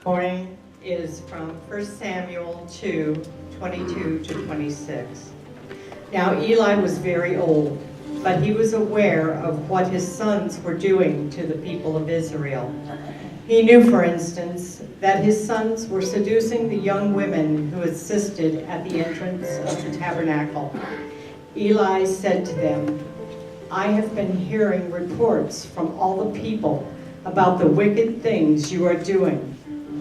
Morning is from 1 Samuel 2, 22 to 26. Now Eli was very old, but he was aware of what his sons were doing to the people of Israel. He knew, for instance, that his sons were seducing the young women who assisted at the entrance of the tabernacle. Eli said to them, "I have been hearing reports from all the people about the wicked things you are doing.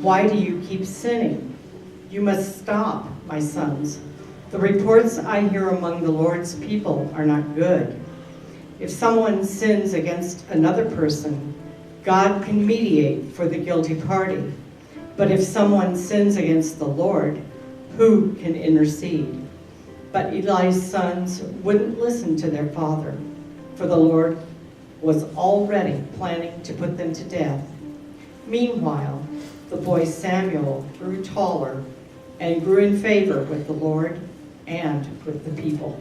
Why do you keep sinning? You must stop, my sons. The reports I hear among the Lord's people are not good. If someone sins against another person, God can mediate for the guilty party. But if someone sins against the Lord, who can intercede?" But Eli's sons wouldn't listen to their father, for the Lord was already planning to put them to death. Meanwhile, the boy Samuel grew taller and grew in favor with the Lord and with the people.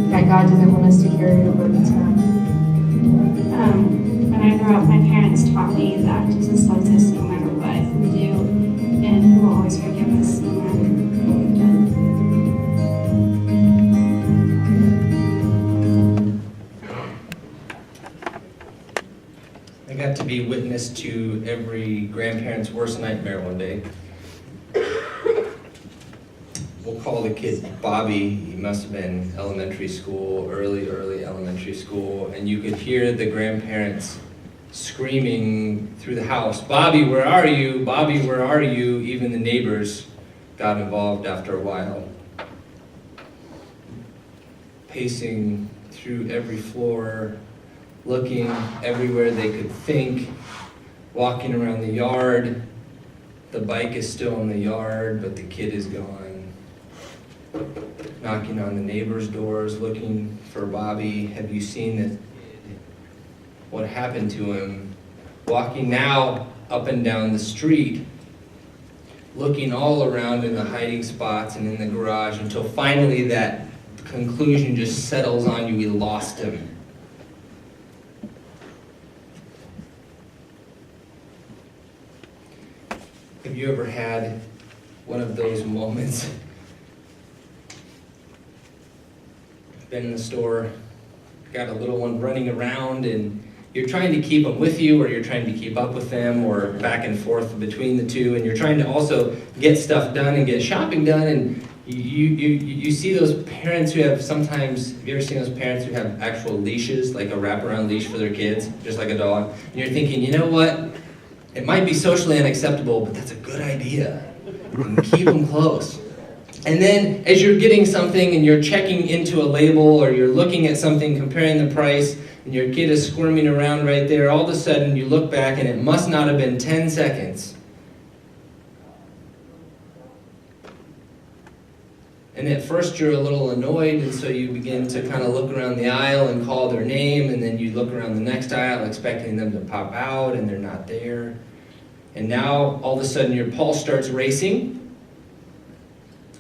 That God doesn't want us to carry the burdens around. When I grew up, my parents taught me that Jesus loves us no matter what we do, and He will always forgive us no matter what we've done. I got to be witness to every grandparent's worst nightmare one day. We'll call the kid Bobby. He must have been elementary school, early elementary school, and you could hear the grandparents screaming through the house, "Bobby, where are you? Bobby, where are you?" Even the neighbors got involved after a while. Pacing through every floor, looking everywhere they could think, walking around the yard. The bike is still in the yard, but the kid is gone. Knocking on the neighbors' doors, looking for Bobby. Have you seen this kid? What happened to him? Walking now up and down the street, looking all around in the hiding spots and in the garage until finally that conclusion just settles on you. We lost him. Have you ever had one of those moments? Been in the store, got a little one running around, and you're trying to keep them with you, or you're trying to keep up with them, or back and forth between the two, and you're trying to also get stuff done and get shopping done, and you see those parents who have sometimes, have you ever seen those parents who have actual leashes, like a wraparound leash for their kids, just like a dog, and you're thinking, you know what, it might be socially unacceptable, but that's a good idea, and keep them close. And then as you're getting something and you're checking into a label or you're looking at something, comparing the price, and your kid is squirming around right there, all of a sudden you look back and it must not have been 10 seconds. And at first you're a little annoyed, and so you begin to kind of look around the aisle and call their name, and then you look around the next aisle expecting them to pop out, and they're not there. And now all of a sudden your pulse starts racing,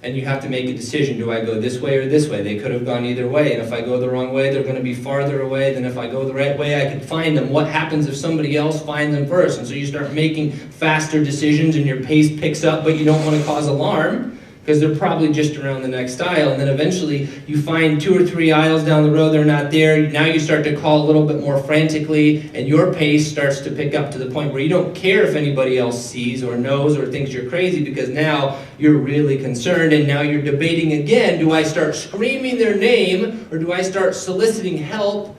and you have to make a decision. Do I go this way or this way? They could have gone either way, and if I go the wrong way, they're going to be farther away than if I go the right way. I could find them. What happens if somebody else finds them first? And so you start making faster decisions, and your pace picks up, but you don't want to cause alarm, because they're probably just around the next aisle. And then eventually you find 2 or 3 aisles down the road, they're not there. Now you start to call a little bit more frantically, and your pace starts to pick up to the point where you don't care if anybody else sees or knows or thinks you're crazy, because now you're really concerned, and now you're debating again. Do I start screaming their name, or do I start soliciting help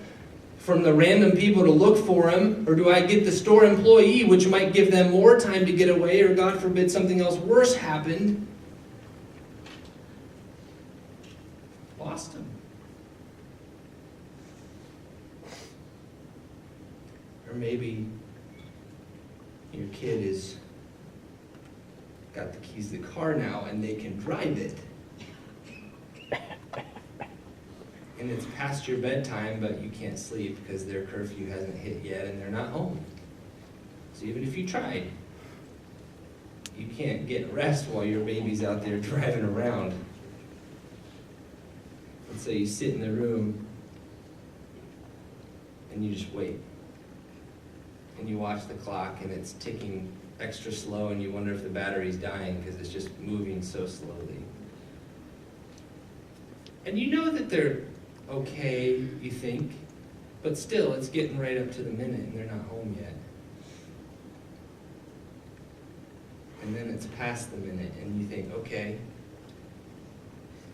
from the random people to look for them, or do I get the store employee, which might give them more time to get away, or God forbid something else worse happened? Lost him. Or maybe your kid is got the keys to the car now and they can drive it. And it's past your bedtime, but you can't sleep because their curfew hasn't hit yet and they're not home. So even if you tried, you can't get rest while your baby's out there driving around. And so you sit in the room and you just wait. And you watch the clock and it's ticking extra slow and you wonder if the battery's dying because it's just moving so slowly. And you know that they're okay, you think, but still it's getting right up to the minute and they're not home yet. And then it's past the minute and you think, okay.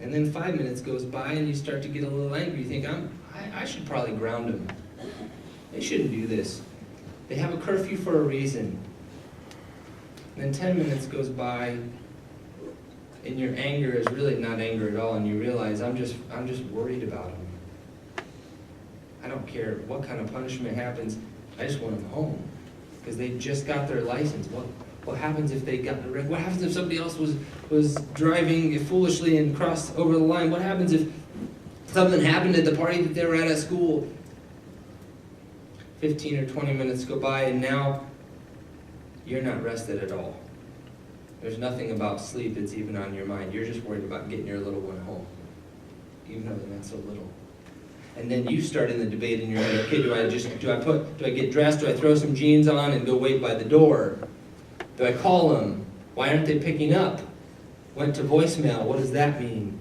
And then 5 minutes goes by and you start to get a little angry. You think, I should probably ground them. They shouldn't do this. They have a curfew for a reason. And then 10 minutes goes by and your anger is really not anger at all and you realize, I'm just worried about them. I don't care what kind of punishment happens, I just want them home. Because they just got their license. What happens if they got the wreck? What happens if somebody else was driving foolishly and crossed over the line? What happens if something happened at the party that they were at school? 15 or 20 minutes go by and now you're not rested at all. There's nothing about sleep that's even on your mind. You're just worried about getting your little one home, even though they're not so little. And then you start in the debate in your head, okay, do I get dressed, do I throw some jeans on and go wait by the door? Do I call them? Why aren't they picking up? Went to voicemail, what does that mean?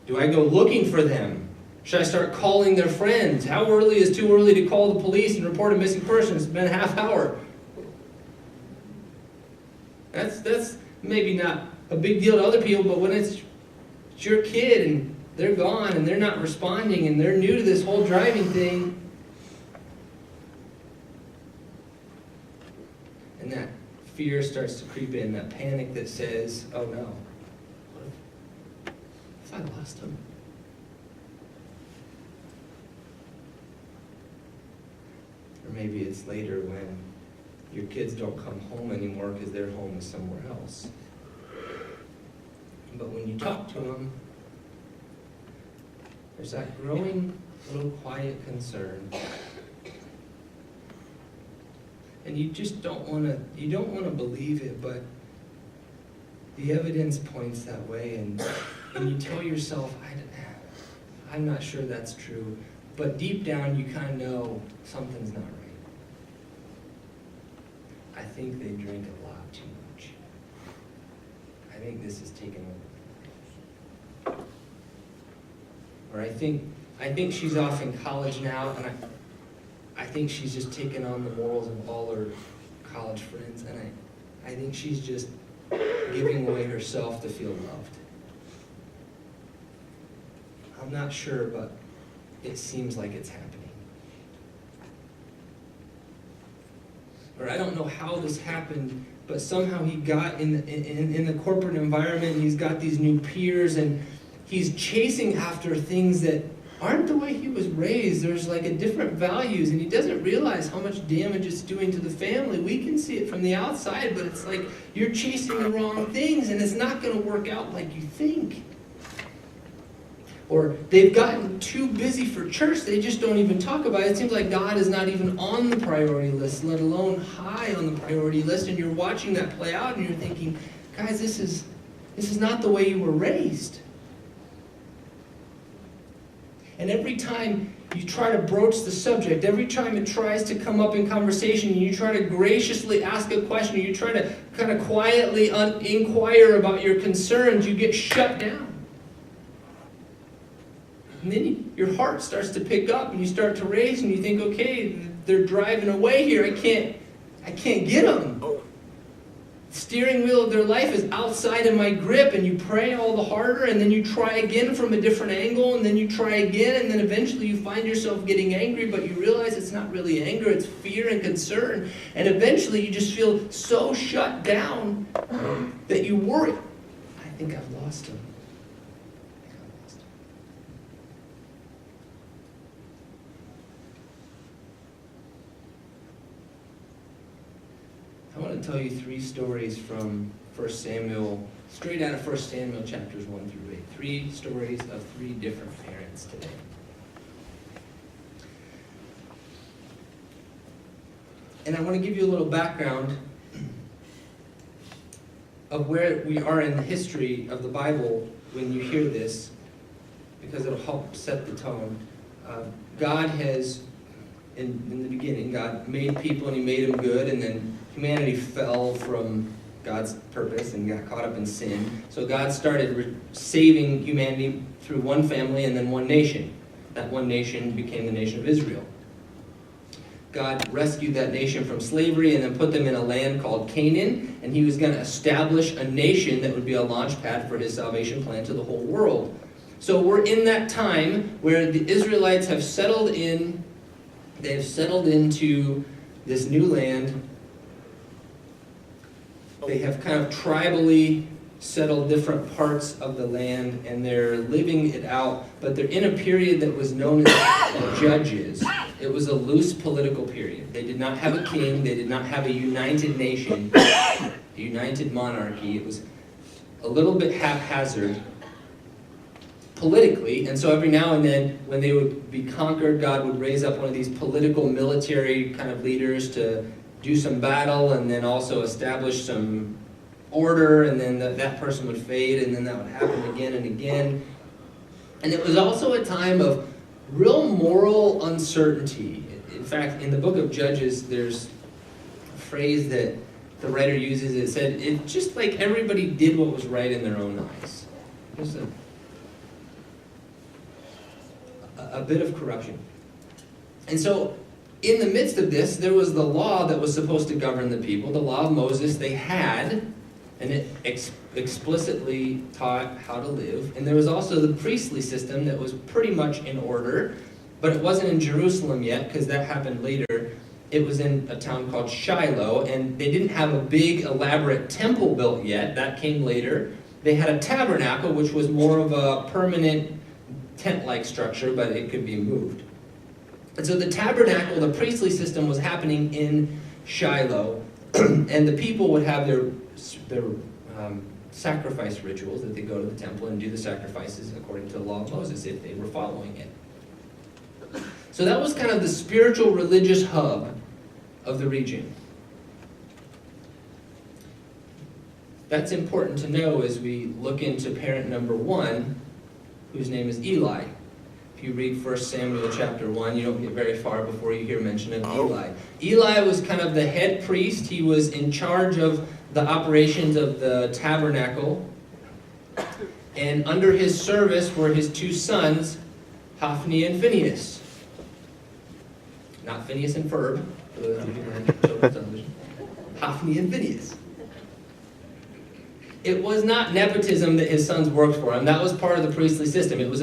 Do I go looking for them? Should I start calling their friends? How early is too early to call the police and report a missing person? It's been a half hour. That's maybe not a big deal to other people, but when it's your kid and they're gone and they're not responding and they're new to this whole driving thing, and that fear starts to creep in, that panic that says, oh no, what if I lost him? Or maybe it's later when your kids don't come home anymore because their home is somewhere else. But when you talk to them, there's that growing little quiet concern. And you just don't want to believe it, but the evidence points that way, and you tell yourself, I'm not sure that's true, but deep down you kind of know something's not right. I think they drink a lot too much. I think this is taking over. Or I think she's off in college now, and I think she's just taken on the morals of all her college friends, and I think she's just giving away herself to feel loved. I'm not sure, but it seems like it's happening. Or I don't know how this happened, but somehow he got in the corporate environment, and he's got these new peers, and he's chasing after things that aren't the way he was raised. There's like a different values, and he doesn't realize how much damage it's doing to the family. We can see it from the outside, but it's like you're chasing the wrong things, and it's not going to work out like you think. Or they've gotten too busy for church, they just don't even talk about it. It seems like God is not even on the priority list, let alone high on the priority list, and you're watching that play out, and you're thinking, guys, this is not the way you were raised. And every time you try to broach the subject, every time it tries to come up in conversation, and you try to graciously ask a question, or you try to kind of quietly inquire about your concerns, you get shut down. And then your heart starts to pick up, and you start to raise, and you think, okay, they're driving away here. I can't get them. The steering wheel of their life is outside of my grip, and you pray all the harder, and then you try again from a different angle, and then you try again, and then eventually you find yourself getting angry, but you realize it's not really anger, it's fear and concern, and eventually you just feel so shut down that you worry. I think I've lost him. I want to to tell you 3 stories from 1 Samuel, straight out of 1 Samuel chapters 1 through 8. 3 stories of 3 different parents today. And I want to give you a little background of where we are in the history of the Bible when you hear this, because it'll help set the tone. God has, in the beginning, God made people and he made them good, and then humanity fell from God's purpose and got caught up in sin. So God started saving humanity through one family and then one nation. That one nation became the nation of Israel. God rescued that nation from slavery and then put them in a land called Canaan, and he was going to establish a nation that would be a launch pad for his salvation plan to the whole world. So we're in that time where the Israelites have settled in, they've settled into this new land. They have kind of tribally settled different parts of the land, and they're living it out, but they're in a period that was known as Judges. It was a loose political period. They did not have a king, they did not have a united nation, a united monarchy. It was a little bit haphazard politically, and so every now and then when they would be conquered, God would raise up one of these political military kind of leaders to do some battle and then also establish some order, and then that person would fade, and then that would happen again and again. And it was also a time of real moral uncertainty. In fact, in the book of Judges, there's a phrase that the writer uses. It said, it's just like everybody did what was right in their own eyes. Just a bit of corruption. And so, in the midst of this, there was the law that was supposed to govern the people, the law of Moses they had, and it explicitly taught how to live. And there was also the priestly system that was pretty much in order, but it wasn't in Jerusalem yet, because that happened later. It was in a town called Shiloh, and they didn't have a big, elaborate temple built yet. That came later. They had a tabernacle, which was more of a permanent tent-like structure, but it could be moved. And so the tabernacle, the priestly system, was happening in Shiloh, and the people would have their sacrifice rituals, that they go to the temple and do the sacrifices according to the law of Moses if they were following it. So that was kind of the spiritual religious hub of the region. That's important to know as we look into parent number 1, whose name is Eli. If you read 1 Samuel chapter 1, you don't get very far before you hear mention of Eli. Eli was kind of the head priest. He was in charge of the operations of the tabernacle. And under his service were his 2 sons, Hophni and Phinehas. Not Phineas and Ferb, for those of you who learn children's television. Hophni and Phinehas. It was not nepotism that his sons worked for him. That was part of the priestly system. It was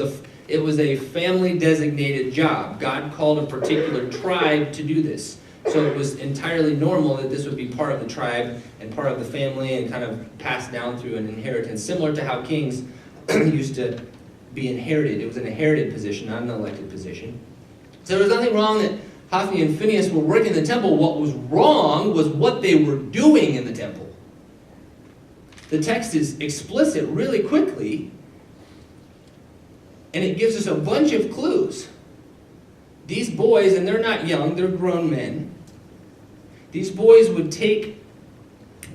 a family-designated job. God called a particular tribe to do this. So it was entirely normal that this would be part of the tribe and part of the family and kind of passed down through an inheritance, similar to how kings used to be inherited. It was an inherited position, not an elected position. So there was nothing wrong that Hophni and Phinehas were working in the temple. What was wrong was what they were doing in the temple. The text is explicit really quickly, and it gives us a bunch of clues. These boys, and they're not young, they're grown men. These boys would take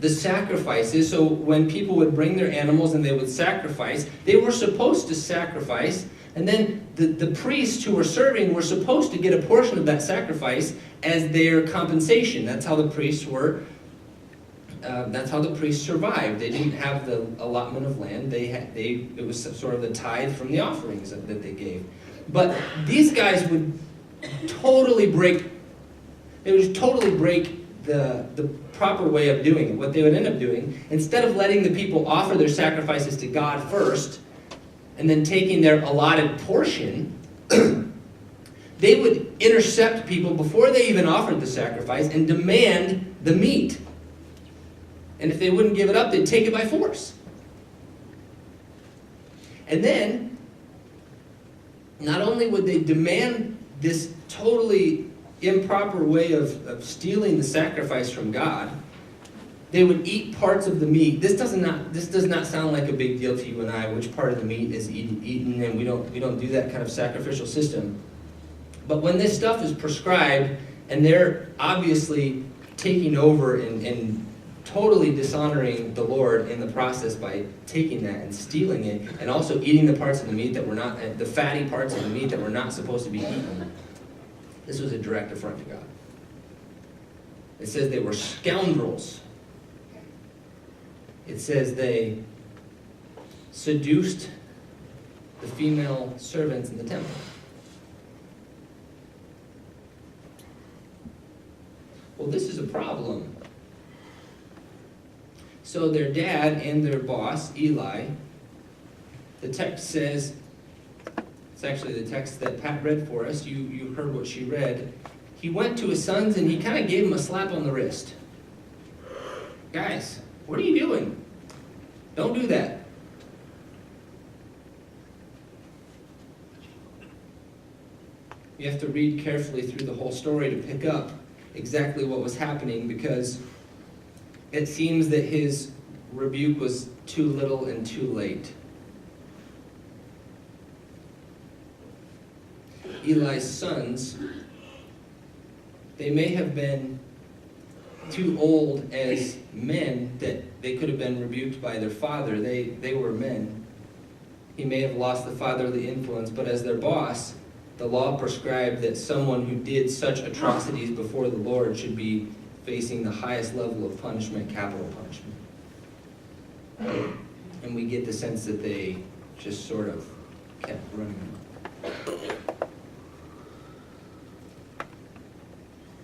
the sacrifices, so when people would bring their animals and they would sacrifice, they were supposed to sacrifice, and then the priests who were serving were supposed to get a portion of that sacrifice as their compensation. That's how the priests were. That's how the priests survived. They didn't have the allotment of land. It was sort of the tithe from the offerings that they gave. But these guys would totally break the proper way of doing it. What they would end up doing, instead of letting the people offer their sacrifices to God first, and then taking their allotted portion, they would intercept people before they even offered the sacrifice and demand the meat. And if they wouldn't give it up, they'd take it by force. And then, not only would they demand this totally improper way of stealing the sacrifice from God, they would eat parts of the meat. This does not sound like a big deal to you and I, which part of the meat is eaten, and we don't do that kind of sacrificial system. But when this stuff is prescribed, and they're obviously taking over and totally dishonoring the Lord in the process by taking that and stealing it, and also eating the parts of the meat that were not, the fatty parts of the meat that were not supposed to be eaten, this was a direct affront to God. It says they were scoundrels. It says they seduced the female servants in the temple. Well, this is a problem. So their dad and their boss, Eli, the text says, it's actually the text that Pat read for us, you heard what she read. He went to his sons and he kind of gave them a slap on the wrist. Guys, what are you doing? Don't do that. You have to read carefully through the whole story to pick up exactly what was happening, because it seems that his rebuke was too little and too late. Eli's sons, they may have been too old as men that they could have been rebuked by their father. They were men. He may have lost the fatherly influence, but as their boss, the law prescribed that someone who did such atrocities before the Lord should be facing the highest level of punishment, capital punishment. And we get the sense that they just sort of kept running.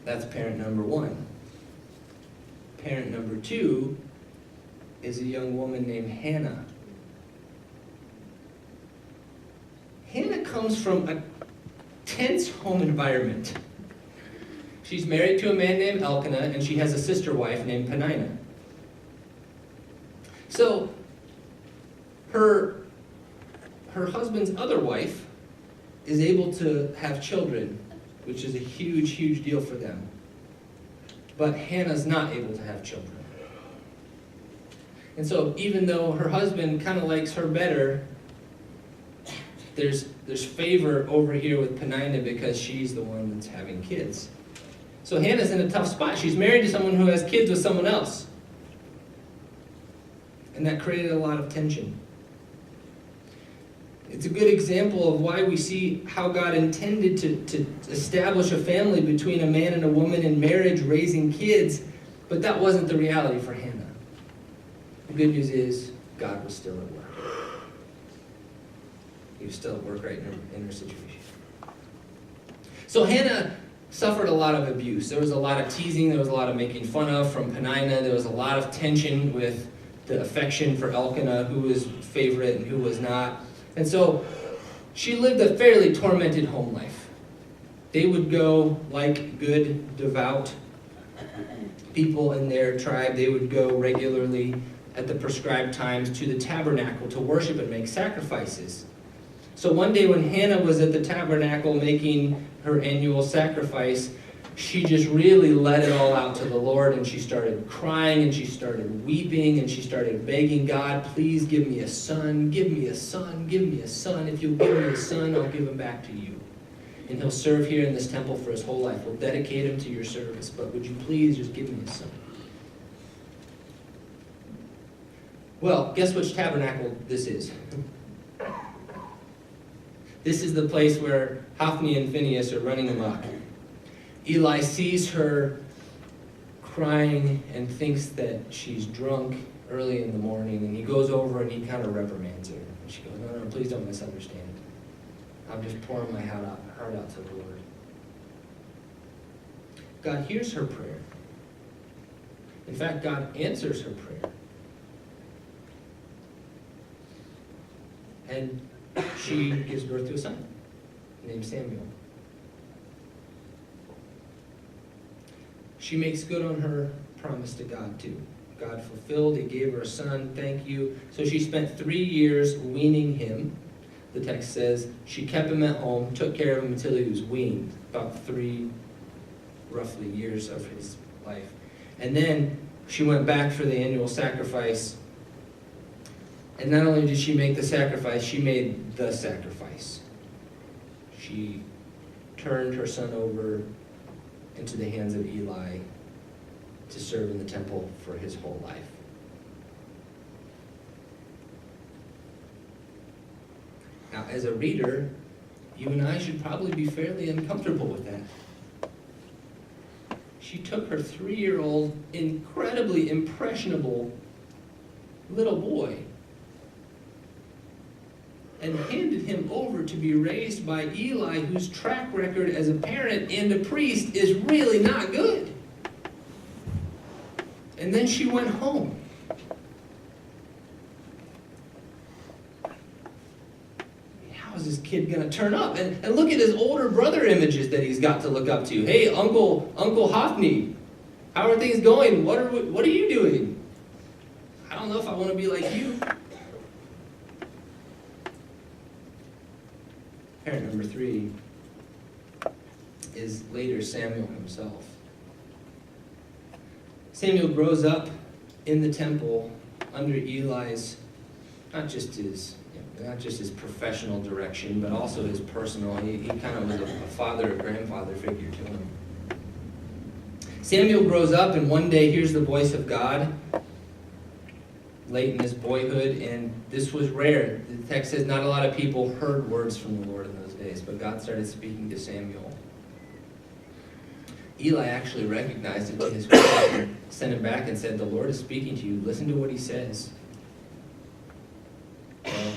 That's parent number one. Parent number two is a young woman named Hannah. Hannah comes from a tense home environment. She's married to a man named Elkanah, and she has a sister wife named Peninnah. So her husband's other wife is able to have children, which is a huge, huge deal for them. But Hannah's not able to have children. And so even though her husband kind of likes her better, there's favor over here with Peninnah because she's the one that's having kids. So Hannah's in a tough spot. She's married to someone who has kids with someone else. And that created a lot of tension. It's a good example of why we see how God intended to establish a family between a man and a woman in marriage, raising kids, but that wasn't the reality for Hannah. The good news is God was still at work. He was still at work right in her situation. So Hannah suffered a lot of abuse. There was a lot of teasing, there was a lot of making fun of from Peninnah, there was a lot of tension with the affection for Elkanah, who was favorite and who was not. And so she lived a fairly tormented home life. They would go, like good, devout people in their tribe, they would go regularly at the prescribed times to the tabernacle to worship and make sacrifices. So one day when Hannah was at the tabernacle making her annual sacrifice, she just really let it all out to the Lord, and she started crying, and she started weeping, and she started begging God, please give me a son, give me a son, give me a son. If you'll give me a son, I'll give him back to you. And he'll serve here in this temple for his whole life. We'll dedicate him to your service, but would you please just give me a son? Well, guess which tabernacle this is? This is the place where Hophni and Phinehas are running amok. Eli sees her crying and thinks that she's drunk early in the morning, and he goes over and he kind of reprimands her. And she goes, no, please don't misunderstand. I'm just pouring my heart out to the Lord. God hears her prayer. In fact, God answers her prayer. And she gives birth to a son named Samuel. She makes good on her promise to God too. God fulfilled, he gave her a son, thank you. So she spent 3 years weaning him. The text says she kept him at home, took care of him until he was weaned, about 3 roughly years of his life. And then she went back for the annual sacrifice. And not only did she make the sacrifice, she made the sacrifice. She turned her son over into the hands of Eli to serve in the temple for his whole life. Now, as a reader, you and I should probably be fairly uncomfortable with that. She took her 3-year-old, incredibly impressionable little boy and handed him over to be raised by Eli, whose track record as a parent and a priest is really not good. And then she went home. How is this kid going to turn up? And look at his older brother images that he's got to look up to. Hey, Uncle Hophni, how are things going? What are you doing? I don't know if I want to be like you. Parent number 3 is later Samuel himself. Samuel grows up in the temple under Eli's, not just his professional direction, but also his personal. He kind of was a father, a grandfather figure to him. Samuel grows up and one day hears the voice of God late in his boyhood, and this was rare. The text says not a lot of people heard words from the Lord in those days, but God started speaking to Samuel. Eli actually recognized it to his credit and sent him back and said, "The Lord is speaking to you. Listen to what he says." Well,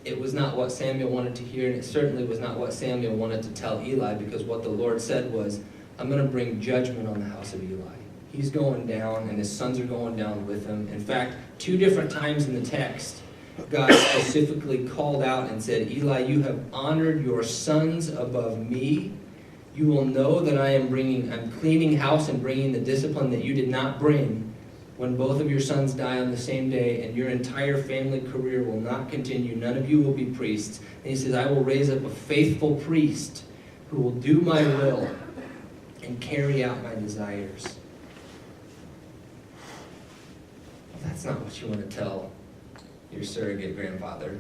it was not what Samuel wanted to hear, and it certainly was not what Samuel wanted to tell Eli, because what the Lord said was, "I'm going to bring judgment on the house of Eli." He's going down, and his sons are going down with him. In fact, 2 different times in the text, God specifically called out and said, "Eli, you have honored your sons above me. You will know that I'm cleaning house and bringing the discipline that you did not bring when both of your sons die on the same day, and your entire family career will not continue. None of you will be priests." And he says, "I will raise up a faithful priest who will do my will and carry out my desires." That's not what you want to tell your surrogate grandfather.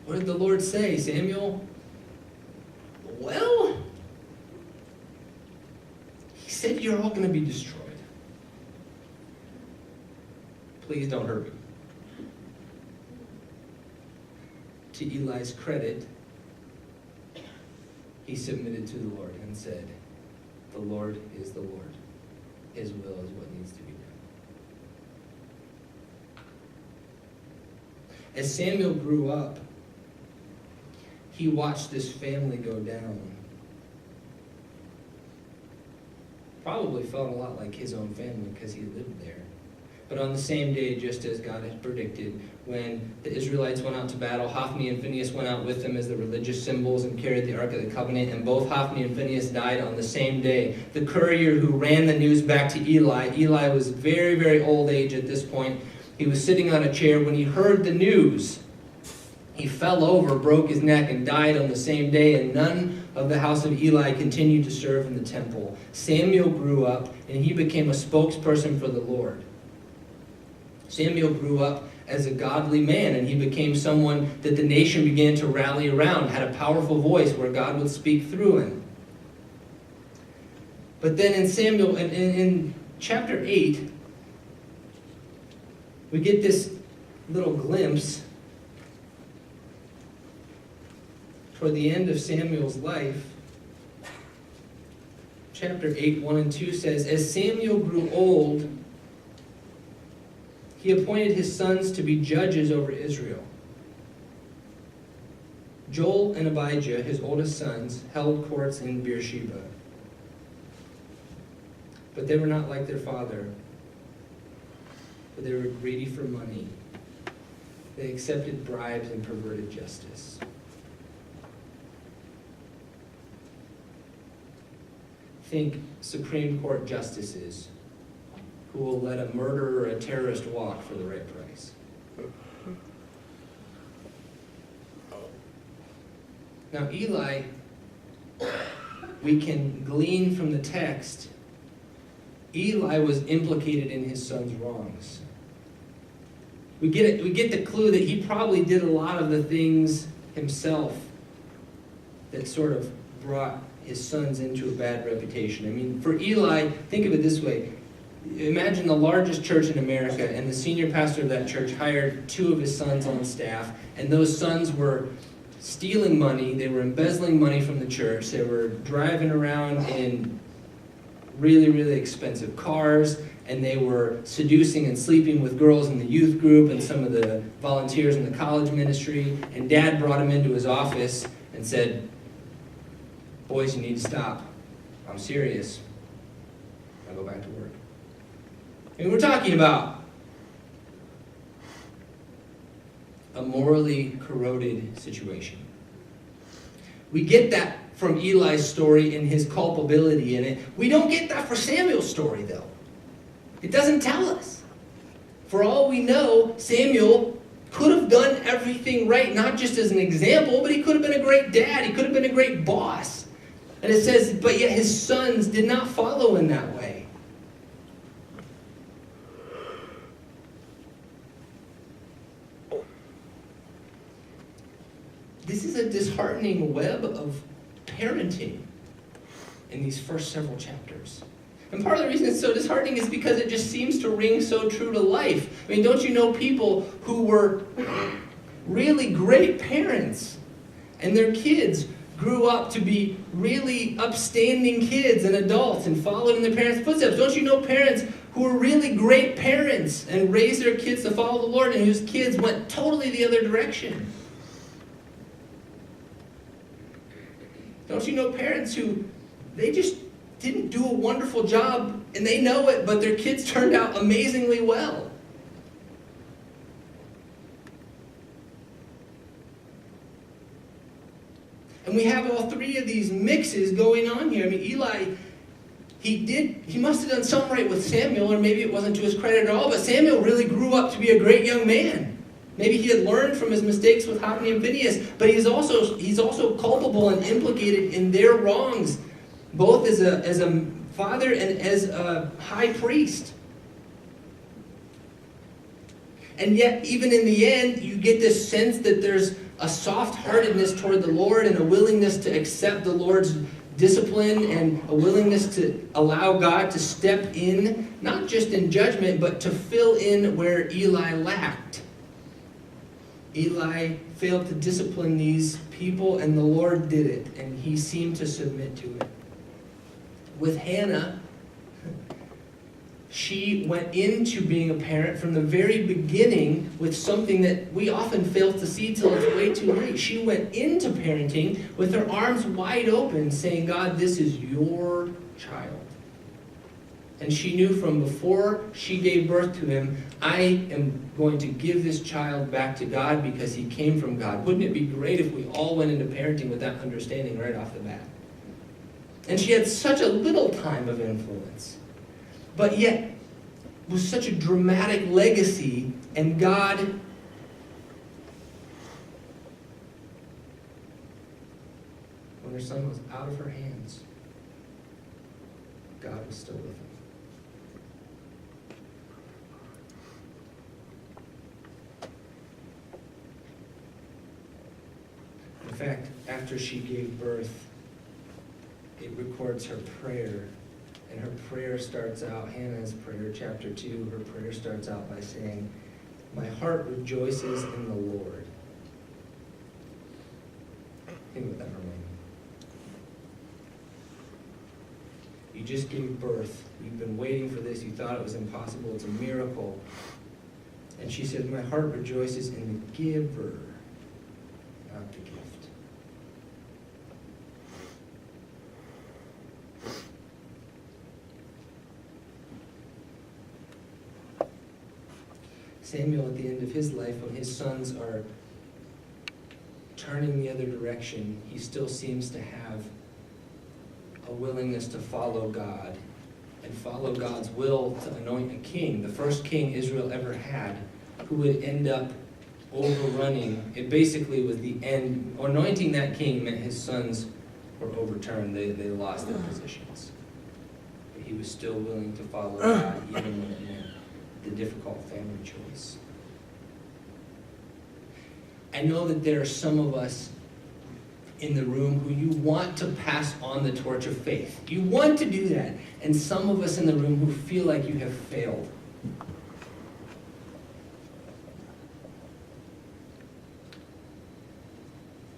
What did the Lord say, Samuel? Well, he said you're all going to be destroyed. Please don't hurt me. To Eli's credit, he submitted to the Lord and said, "The Lord is the Lord. His will is what needs to be done." As Samuel grew up, he watched this family go down. Probably felt a lot like his own family because he lived there. But on the same day, just as God had predicted, when the Israelites went out to battle, Hophni and Phinehas went out with them as the religious symbols and carried the Ark of the Covenant, and both Hophni and Phinehas died on the same day. The courier who ran the news back to Eli was very, very old age at this point. He was sitting on a chair. When he heard the news, he fell over, broke his neck, and died on the same day, and none of the house of Eli continued to serve in the temple. Samuel grew up, and he became a spokesperson for the Lord. Samuel grew up as a godly man, and he became someone that the nation began to rally around, had a powerful voice where God would speak through him. But then in chapter 8, we get this little glimpse toward the end of Samuel's life. Chapter 8, 1 and 2 says, "As Samuel grew old, he appointed his sons to be judges over Israel. Joel and Abijah, his oldest sons, held courts in Beersheba. But they were not like their father, for they were greedy for money. They accepted bribes and perverted justice." Think Supreme Court justices who will let a murderer or a terrorist walk for the right price. Now, Eli, we can glean from the text, Eli was implicated in his son's wrongs. We get the clue that he probably did a lot of the things himself that sort of brought his sons into a bad reputation. I mean, for Eli, think of it this way. Imagine the largest church in America, and the senior pastor of that church hired 2 of his sons on staff, and those sons were stealing money, they were embezzling money from the church, they were driving around in really, really expensive cars, and they were seducing and sleeping with girls in the youth group and some of the volunteers in the college ministry, and Dad brought him into his office and said, "Boys, you need to stop. I'm serious. I'll go back to work." I mean, we're talking about a morally corroded situation. We get that from Eli's story and his culpability in it. We don't get that for Samuel's story, though. It doesn't tell us. For all we know, Samuel could have done everything right, not just as an example, but he could have been a great dad. He could have been a great boss. And it says, but yet his sons did not follow in that way. This is a disheartening web of parenting in these first several chapters. And part of the reason it's so disheartening is because it just seems to ring so true to life. I mean, don't you know people who were really great parents and their kids grew up to be really upstanding kids and adults and followed in their parents' footsteps? Don't you know parents who were really great parents and raised their kids to follow the Lord and whose kids went totally the other direction? Don't you know parents who, they just didn't do a wonderful job and they know it, but their kids turned out amazingly well? And we have all 3 of these mixes going on here. I mean, Eli, he must have done something right with Samuel, or maybe it wasn't to his credit at all, but Samuel really grew up to be a great young man. Maybe he had learned from his mistakes with Hophni and Phinehas, but he's also culpable and implicated in their wrongs, both as a father and as a high priest. And yet, even in the end, you get this sense that there's a soft-heartedness toward the Lord and a willingness to accept the Lord's discipline and a willingness to allow God to step in, not just in judgment, but to fill in where Eli lacked. Eli failed to discipline these people, and the Lord did it, and he seemed to submit to it. With Hannah, she went into being a parent from the very beginning with something that we often fail to see till it's way too late. She went into parenting with her arms wide open, saying, "God, this is your child." And she knew from before she gave birth to him, I am going to give this child back to God because he came from God. Wouldn't it be great if we all went into parenting with that understanding right off the bat? And she had such a little time of influence, but yet was such a dramatic legacy, and God when her son was out of her hands, God was still with him. In fact, after she gave birth, it records her prayer. And her prayer starts out, Hannah's prayer, chapter 2, her prayer starts out by saying, "My heart rejoices in the Lord." Think about that for a moment. You just gave birth. You've been waiting for this. You thought it was impossible. It's a miracle. And she said, "My heart rejoices in the giver, not the gift." Samuel, at the end of his life, when his sons are turning the other direction, he still seems to have a willingness to follow God and follow God's will to anoint a king, the first king Israel ever had, who would end up overrunning. It basically was the end. Anointing that king meant his sons were overturned. They lost their positions. he was still willing to follow God even when it meant the difficult family choice. I know that there are some of us in the room who you want to pass on the torch of faith. You want to do that. And some of us in the room who feel like you have failed.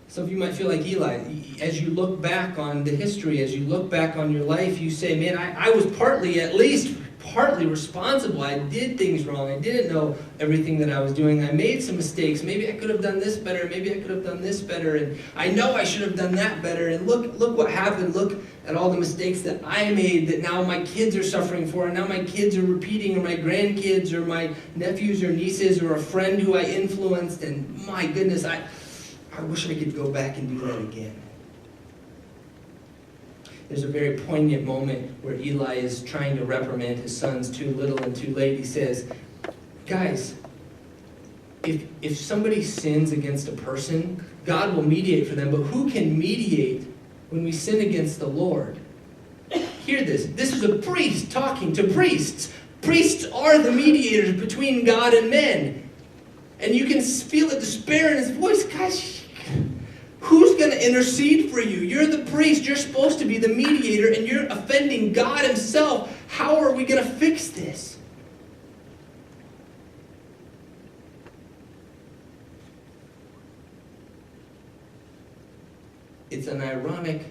Some of you might feel like Eli. As you look back on the history, as you look back on your life, you say, man, I was at least partly responsible. I did things wrong. I didn't know everything that I was doing. I made some mistakes. Maybe I could have done this better. Maybe I could have done this better. And I know I should have done that better. And look what happened. Look at all the mistakes that I made that now my kids are suffering for. And now my kids are repeating, or my grandkids, or my nephews or nieces, or a friend who I influenced. And my goodness, I wish I could go back and do that again. There's a very poignant moment where Eli is trying to reprimand his sons too little and too late. He says, guys, if somebody sins against a person, God will mediate for them, but who can mediate when we sin against the Lord? Hear this. This is a priest talking to priests. Priests are the mediators between God and men. And you can feel the despair in his voice. Guys, who's going to intercede for you? You're the priest. You're supposed to be the mediator, and you're offending God himself. How are we going to fix this? It's an ironic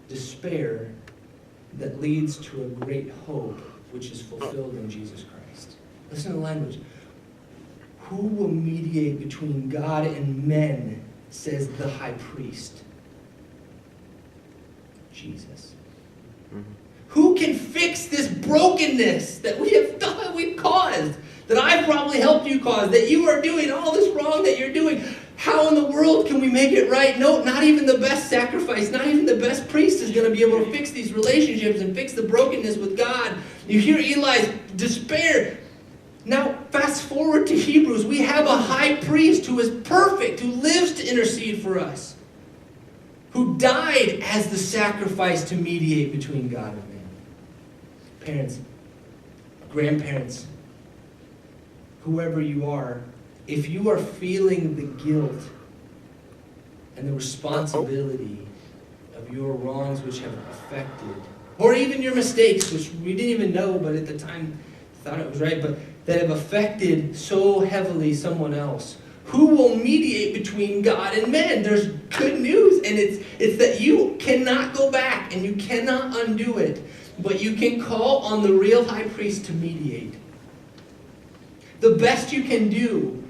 despair that leads to a great hope, which is fulfilled in Jesus Christ. Listen to the language. Who will mediate between God and men, says the high priest? Jesus. Mm-hmm. Who can fix this brokenness that we have done, we've caused, that I've probably helped you cause, that you are doing all this wrong that you're doing? How in the world can we make it right? No, not even the best sacrifice, not even the best priest is going to be able to fix these relationships and fix the brokenness with God. You hear Eli's despair. Now, fast forward to Hebrews. We have a high priest who is perfect, who lives to intercede for us, who died as the sacrifice to mediate between God and man. Parents, grandparents, whoever you are, if you are feeling the guilt and the responsibility of your wrongs which have affected, or even your mistakes, which we didn't even know, but at the time thought it was right, but that have affected so heavily someone else, who will mediate between God and men? There's good news, and it's that you cannot go back and you cannot undo it, but you can call on the real high priest to mediate. The best you can do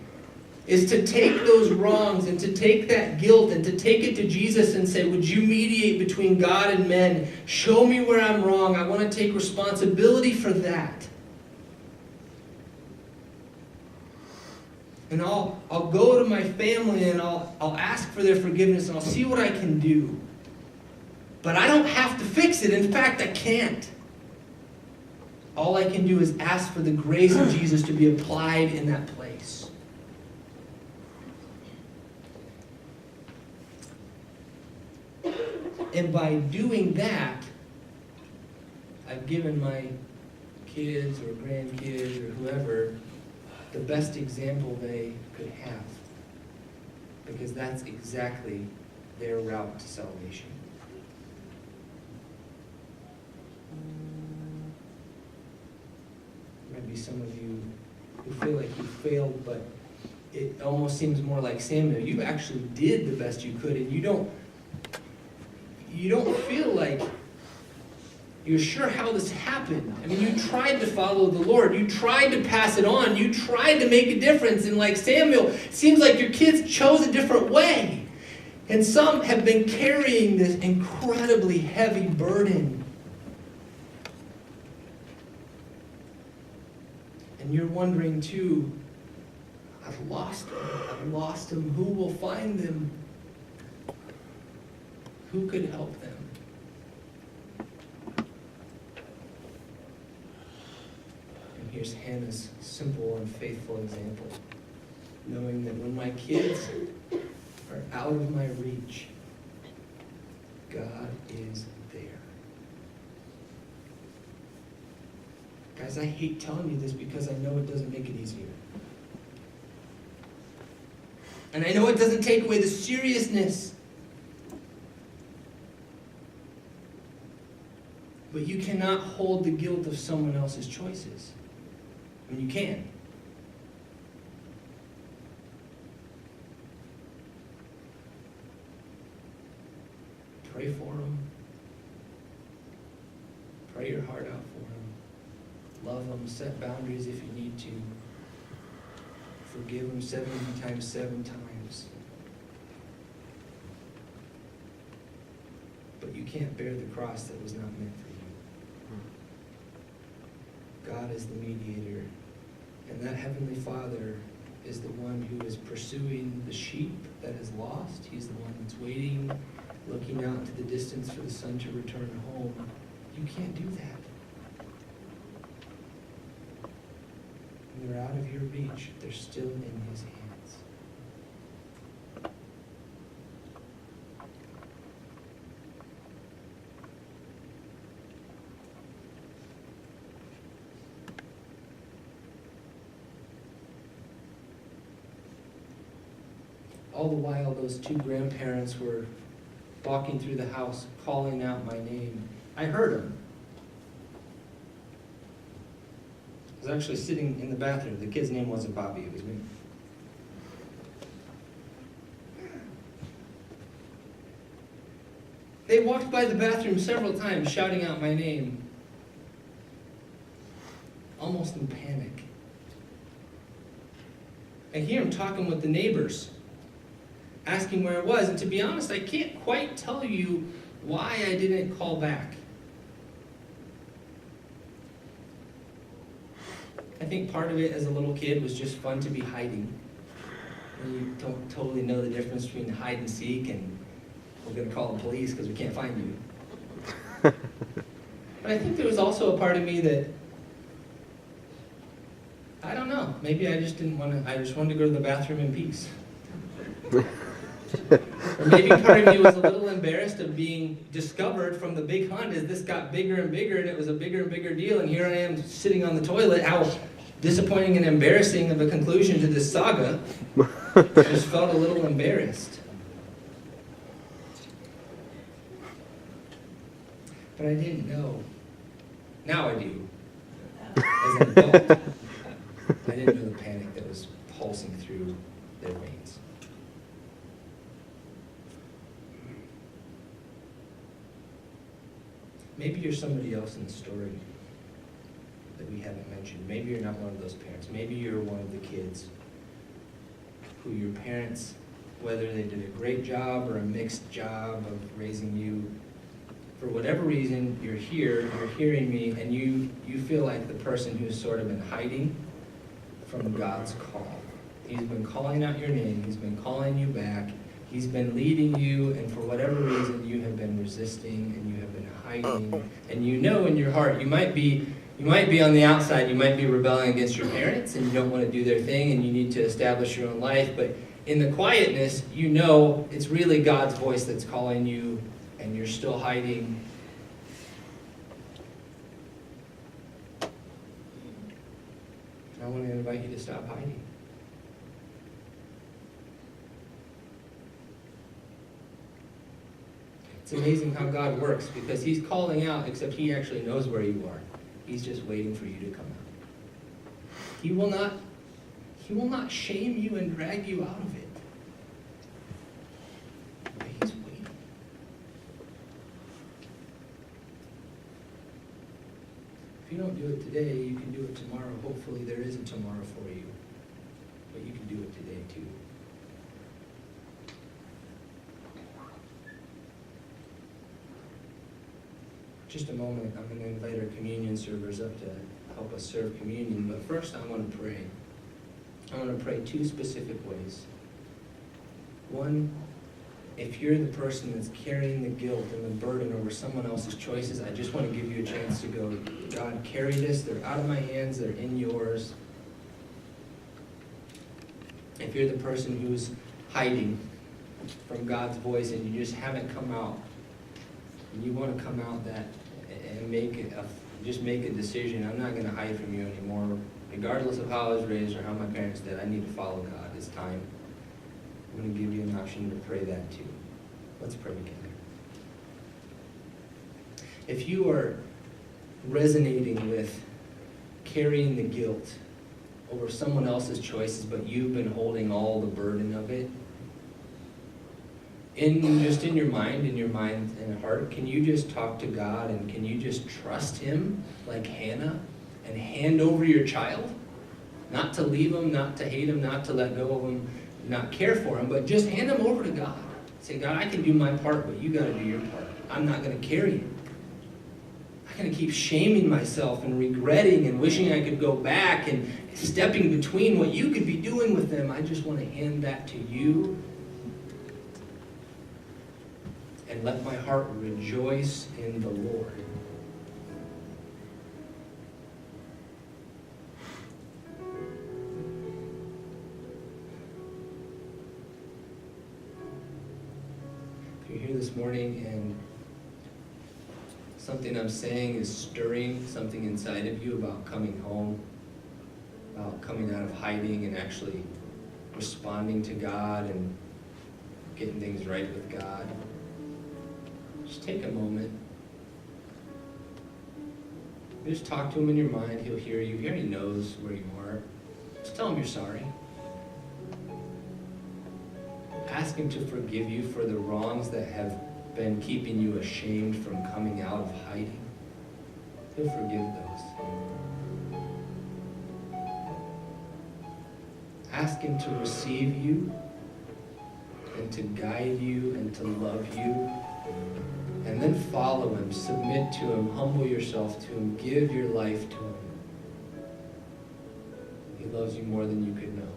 is to take those wrongs and to take that guilt and to take it to Jesus and say, would you mediate between God and men? Show me where I'm wrong. I want to take responsibility for that. And I'll go to my family and I'll ask for their forgiveness and I'll see what I can do. But I don't have to fix it. In fact, I can't. All I can do is ask for the grace of Jesus to be applied in that place. And by doing that, I've given my kids or grandkids or whoever the best example they could have, because that's exactly their route to salvation. There might be some of you who feel like you failed, but it almost seems more like Samuel. You actually did the best you could, and you don't feel like you're sure how this happened. I mean, you tried to follow the Lord. You tried to pass it on. You tried to make a difference. And like Samuel, it seems like your kids chose a different way. And some have been carrying this incredibly heavy burden. And you're wondering too, I've lost them. Who will find them? Who could help them? Here's Hannah's simple and faithful example. Knowing that when my kids are out of my reach, God is there. Guys, I hate telling you this because I know it doesn't make it easier. And I know it doesn't take away the seriousness. But you cannot hold the guilt of someone else's choices. I mean, you can. Pray for them. Pray your heart out for them. Love them. Set boundaries if you need to. Forgive them 70 times 7 times. But you can't bear the cross that was not meant for you. God is the mediator. And that Heavenly Father is the one who is pursuing the sheep that is lost. He's the one that's waiting, looking out into the distance for the son to return home. You can't do that. And they're out of your reach. They're still in His hands. All the while, those 2 grandparents were walking through the house, calling out my name. I heard them. I was actually sitting in the bathroom. The kid's name wasn't Bobby, it was me. They walked by the bathroom several times, shouting out my name, almost in panic. I hear them talking with the neighbors, asking where I was, and to be honest, I can't quite tell you why I didn't call back. I think part of it as a little kid was just fun to be hiding. And you don't totally know the difference between hide and seek and we're going to call the police because we can't find you. But I think there was also a part of me that, I don't know, maybe I just didn't want to, I just wanted to go to the bathroom in peace. Or maybe part of me was a little embarrassed of being discovered from the big hunt as this got bigger and bigger and it was a bigger and bigger deal, and here I am sitting on the toilet. How disappointing and embarrassing of a conclusion to this saga. I just felt a little embarrassed. But I didn't know. Now I do. As an adult, I didn't know the panic that was pulsing through their veins. Maybe you're somebody else in the story that we haven't mentioned. Maybe you're not one of those parents. Maybe you're one of the kids who your parents, whether they did a great job or a mixed job of raising you, for whatever reason, you're here, you're hearing me, and you feel like the person who's sort of been hiding from God's call. He's been calling out your name. He's been calling you back. He's been leading you, and for whatever reason, you have been resisting, and you have been hiding. And you know in your heart, you might be on the outside, you might be rebelling against your parents, and you don't want to do their thing, and you need to establish your own life. But in the quietness, you know it's really God's voice that's calling you, and you're still hiding. And I want to invite you to stop hiding. It's amazing how God works, because He's calling out, except He actually knows where you are. He's just waiting for you to come out. He will not shame you and drag you out of it. But He's waiting. If you don't do it today, you can do it tomorrow. Hopefully there is a tomorrow for you. But you can do it today too. Just a moment, I'm going to invite our communion servers up to help us serve communion. But first, I want to pray. I want to pray 2 specific ways. One, if you're the person that's carrying the guilt and the burden over someone else's choices, I just want to give you a chance to go, God, carry this. They're out of my hands. They're in yours. If you're the person who's hiding from God's voice and you just haven't come out, and you want to come out that and make Just make a decision. I'm not going to hide from you anymore. Regardless of how I was raised or how my parents did, I need to follow God. It's time. I'm going to give you an option to pray that too. Let's pray together. If you are resonating with carrying the guilt over someone else's choices, but you've been holding all the burden of it, in your mind and heart, can you just talk to God and can you just trust Him like Hannah and hand over your child? Not to leave him, not to hate him, not to let go of him, not care for him, but just hand him over to God. Say, God, I can do my part, but you got to do your part. I'm not going to carry it. I'm going to keep shaming myself and regretting and wishing I could go back and stepping between what you could be doing with them. I just want to hand that to you. And let my heart rejoice in the Lord. If you're here this morning and something I'm saying is stirring something inside of you about coming home, about coming out of hiding and actually responding to God and getting things right with God, just take a moment. Just talk to Him in your mind. He'll hear you. He already knows where you are. Just tell Him you're sorry. Ask Him to forgive you for the wrongs that have been keeping you ashamed from coming out of hiding. He'll forgive those. Ask Him to receive you and to guide you and to love you. And then follow Him, submit to Him, humble yourself to Him, give your life to Him. He loves you more than you could know.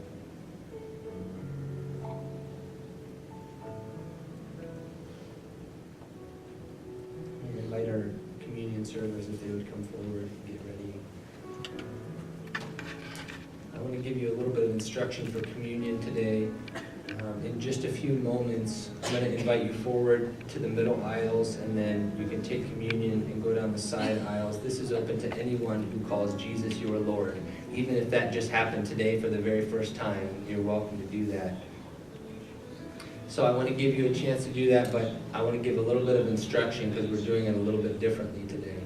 I invite our communion servers if they would come forward and get ready. I want to give you a little bit of instruction for communion today. In just a few moments, I'm going to invite you forward to the middle aisles, and then you can take communion and go down the side aisles. This is open to anyone who calls Jesus your Lord. Even if that just happened today for the very first time, you're welcome to do that. So I want to give you a chance to do that, but I want to give a little bit of instruction because we're doing it a little bit differently today.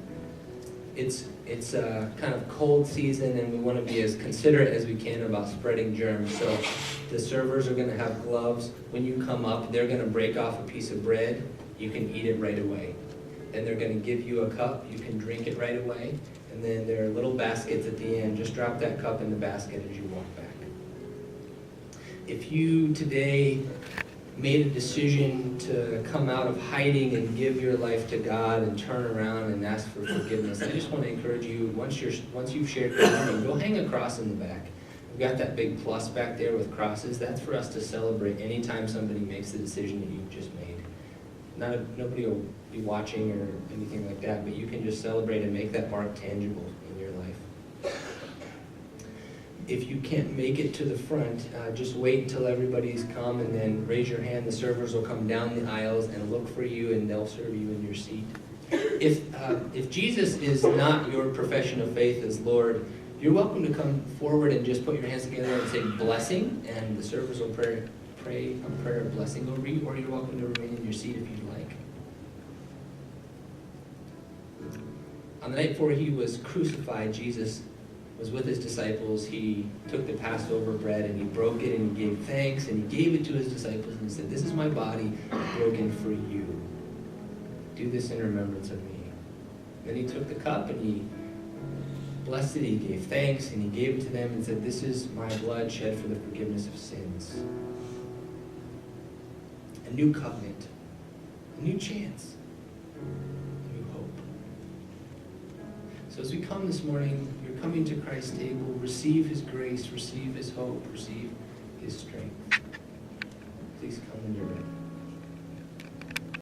It's a kind of cold season, and we want to be as considerate as we can about spreading germs. So the servers are going to have gloves. When you come up, they're going to break off a piece of bread. You can eat it right away. Then they're going to give you a cup. You can drink it right away. And then there are little baskets at the end. Just drop that cup in the basket as you walk back. If you today made a decision to come out of hiding and give your life to God and turn around and ask for forgiveness, I just want to encourage you, once you've shared communion, go hang a cross in the back. We've got that big plus back there with crosses. That's for us to celebrate anytime somebody makes the decision that you've just made. Nobody will be watching or anything like that, but you can just celebrate and make that mark tangible in your life. If you can't make it to the front, just wait until everybody's come and then raise your hand. The servers will come down the aisles and look for you, and they'll serve you in your seat. If Jesus is not your profession of faith as Lord, you're welcome to come forward and just put your hands together and say blessing, and the servers will pray a prayer of blessing over you, or you're welcome to remain in your seat if you'd like. On the night before He was crucified, Jesus was with His disciples. He took the Passover bread and He broke it and He gave thanks and He gave it to His disciples and He said, "This is my body broken for you. Do this in remembrance of me." Then He took the cup and He blessed it, He gave thanks, and He gave it to them and said, "This is my blood shed for the forgiveness of sins." A new covenant, a new chance, a new hope. So as we come this morning, you're coming to Christ's table. Receive His grace, receive His hope, receive His strength. Please come when you're ready.